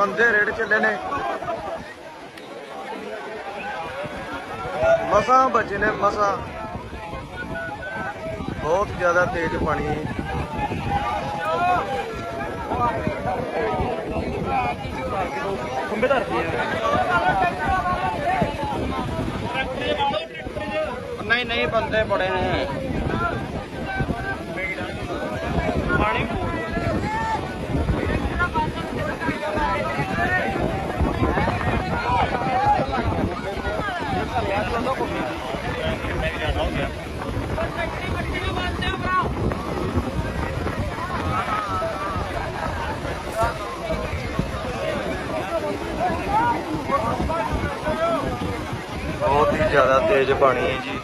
बंदे रेड चले ने मसा बचे ने मसा बहुत ज्यादा तेज पानी नहीं नहीं बंदे बड़े हैं पानी बहुत ही ज्यादा तेज पानी है जी।